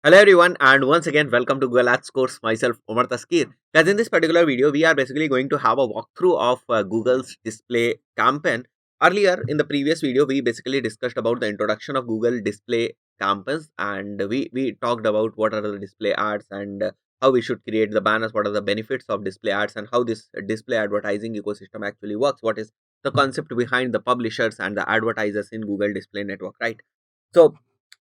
Hello everyone, and once again welcome to Google Ads course. Myself Omar Taskir. Guys, in this particular video, we are basically going to have a walkthrough of Google's display campaign. Earlier in the previous video, we basically discussed about the introduction of Google display campaigns, and we talked about what are the display ads and how we should create the banners, what are the benefits of display ads, and how this display advertising ecosystem actually works. What is the concept behind the publishers and the advertisers in Google Display Network, right? So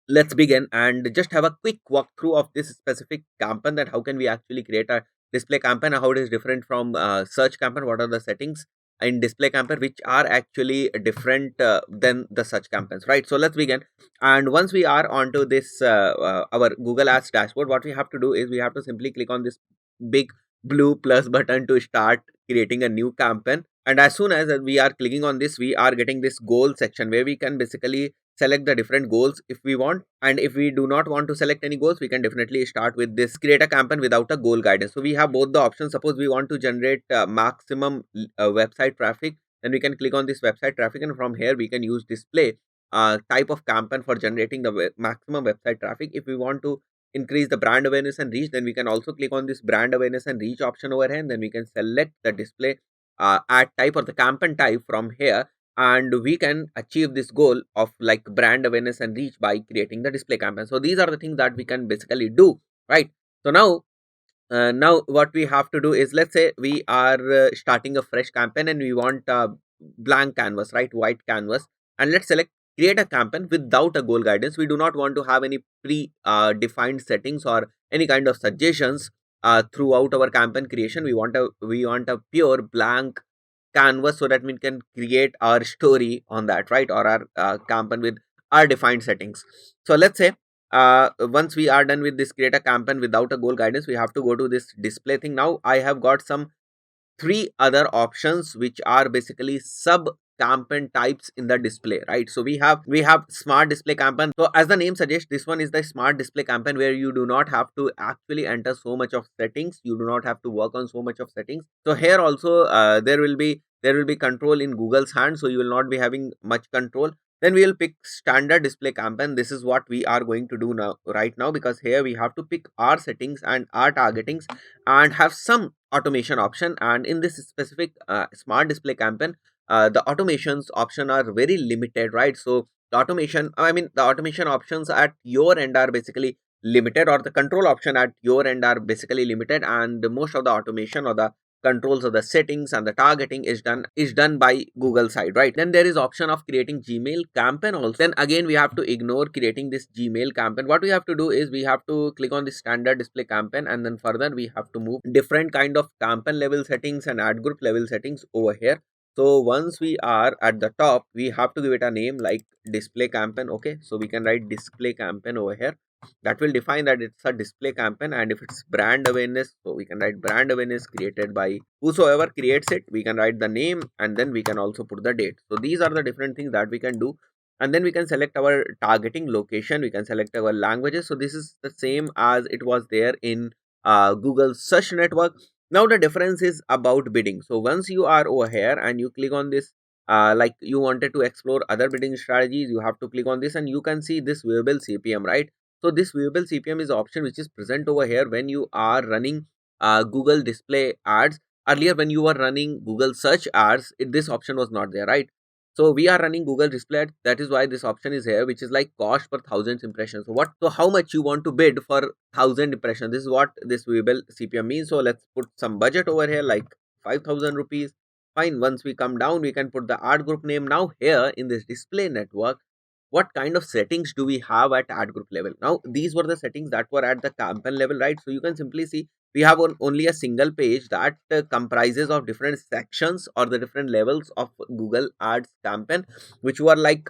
let's begin and just have a quick walkthrough of this specific campaign, that how can we actually create a display campaign, how it is different from search campaign, what are the settings in display campaign which are actually different than the search campaigns, right? So let's begin. And once we are onto this our Google Ads dashboard, what we have to do is we have to simply click on this big blue plus button to start creating a new campaign. And as soon as we are clicking on this, we are getting this goal section where we can basically select the different goals if we want. And if we do not want to select any goals, we can definitely start with this create a campaign without a goal guidance. So we have both the options. Suppose we want to generate maximum website traffic, then we can click on this website traffic, and from here we can use display type of campaign for generating the maximum website traffic. If we want to increase the brand awareness and reach, then we can also click on this brand awareness and reach option over here, and then we can select the display ad type or the campaign type from here, and we can achieve this goal of like brand awareness and reach by creating the display campaign. So these are the things that we can basically do, right? So now what we have to do is, let's say we are starting a fresh campaign and we want a blank canvas, right? White canvas. And let's select create a campaign without a goal guidance. We do not want to have any pre defined settings or any kind of suggestions throughout our campaign creation. We want a pure blank canvas so that we can create our story on that, right? Or our campaign with our defined settings. So let's say once we are done with this create a campaign without a goal guidance, we have to go to this display thing. Now I have got some three other options which are basically sub campaign types in the display, right? So we have smart display campaign. So as the name suggests, this one is the smart display campaign, where you do not have to actually enter so much of settings, you do not have to work on so much of settings. So here also there will be control in Google's hand, so you will not be having much control. Then we will pick standard display campaign. This is what we are going to do now, right now, because here we have to pick our settings and our targetings and have some automation option. And in this specific smart display campaign, the automations option are very limited, right? So the automation options at your end are basically limited, or the control option at your end are basically limited, and most of the automation or the controls of the settings and the targeting is done by Google side, right? Then there is option of creating Gmail campaign also. Then again we have to ignore creating this Gmail campaign. What we have to do is we have to click on the standard display campaign, and then further we have to move different kind of campaign level settings and ad group level settings over here. So once we are at the top, we have to give it a name like display campaign. Okay, so we can write display campaign over here. That will define that it's a display campaign. And if it's brand awareness, so we can write brand awareness created by whosoever creates it. We can write the name, and then we can also put the date. So these are the different things that we can do. And then we can select our targeting location, we can select our languages. So this is the same as it was there in Google search network. Now the difference is about bidding. So once you are over here and you click on this, like you wanted to explore other bidding strategies, you have to click on this, and you can see this viewable CPM, right? So this viewable CPM is option which is present over here when you are running Google display ads. Earlier when you were running Google search ads, this option was not there, right? So we are running Google display ads, that is why this option is here, which is like cost per thousand impressions. So how much you want to bid for 1,000 impressions, this is what this viewable CPM means. So let's put some budget over here like 5,000 rupees. Fine. Once we come down, we can put the ad group name. Now here in this display network, what kind of settings do we have at ad group level? Now these were the settings that were at the campaign level, right? So you can simply see we have only a single page that comprises of different sections or the different levels of Google ads campaign, which were like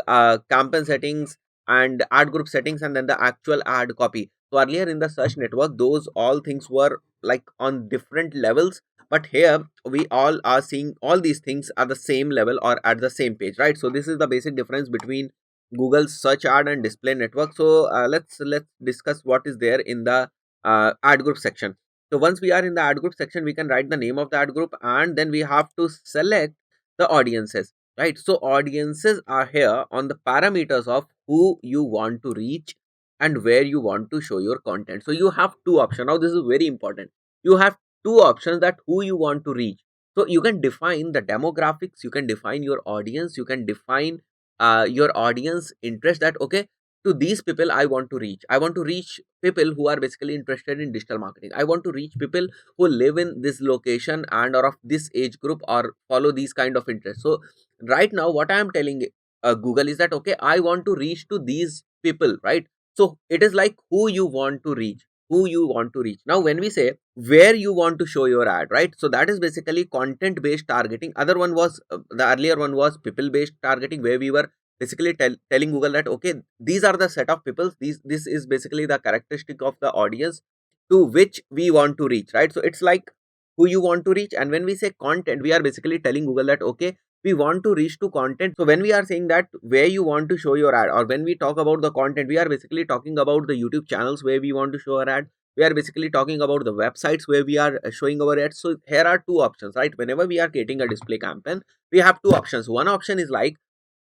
campaign settings and ad group settings, and then the actual ad copy. So earlier in the search network, those all things were like on different levels, but here we all are seeing all these things at the same level or at the same page, right? So this is the basic difference between Google search ad and display network. So let's discuss what is there in the ad group section. So once we are in the ad group section, we can write the name of the ad group, and then we have to select the audiences, right? So audiences are here on the parameters of who you want to reach, and where you want to show your content. So you have two options. Now this is very important. You have two options that who you want to reach. So you can define the demographics, you can define your audience, you can define your audience interest, that okay, to these people I want to reach. I want to reach people who are basically interested in digital marketing. I want to reach people who live in this location and are of this age group or follow these kind of interests. So right now what I am telling Google is that okay, I want to reach to these people, right? So it is like who you want to reach, who you want to reach. Now when we say where you want to show your ad, right, so that is basically content based targeting. Other one was the earlier one was people based targeting, where we were basically telling Google that okay, these are the set of people, this is basically the characteristic of the audience to which we want to reach, right? So it's like who you want to reach. And when we say content, we are basically telling Google that okay, we want to reach to content. So when we are saying that where you want to show your ad, or when we talk about the content, we are basically talking about the YouTube channels where we want to show our ad. We are basically talking about the websites where we are showing our ads. So here are two options, right? Whenever we are creating a display campaign, we have two options. One option is like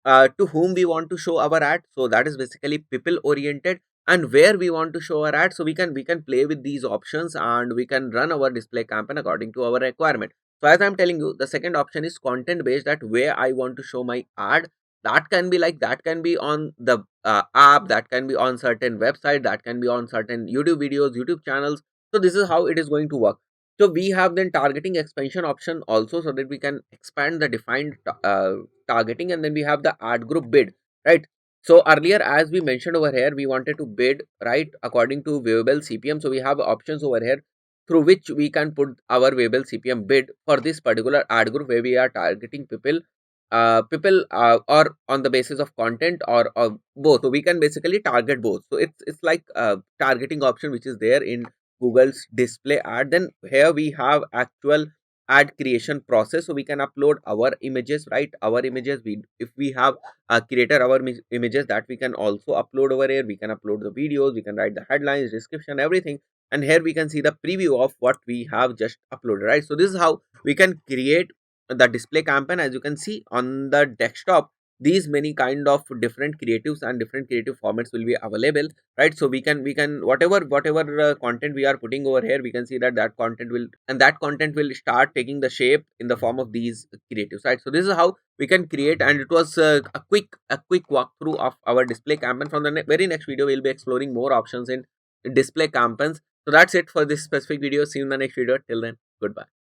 to whom we want to show our ad, so that is basically people oriented, and where we want to show our ad. So we can play with these options and we can run our display campaign according to our requirement. So as I'm telling you, the second option is content based, that where I want to show my ad. That can be like, that can be on the app, that can be on certain website, that can be on certain YouTube videos, YouTube channels. So this is how it is going to work. So we have then targeting expansion option also, so that we can expand the defined targeting. And then we have the ad group bid, right? So earlier, as we mentioned over here, we wanted to bid, right, according to viewable CPM. So we have options over here through which we can put our viewable CPM bid for this particular ad group, where we are targeting people or on the basis of content, or both. So we can basically target both. So it's like a targeting option which is there in Google's display ad. Then here we have actual ad creation process. So we can upload our images, right? Our images, we if we have created our images, that we can also upload over here. We can upload the videos, we can write the headlines, description, everything. And here we can see the preview of what we have just uploaded, right? So this is how we can create the display campaign. As you can see on the desktop, these many kind of different creatives and different creative formats will be available, right? So we can whatever content we are putting over here, we can see that that content will start taking the shape in the form of these creatives, right? So this is how we can create. And it was a quick walkthrough of our display campaign. From the very next video, we'll be exploring more options in display campaigns. So that's it for this specific video. See you in the next video. Till then, goodbye.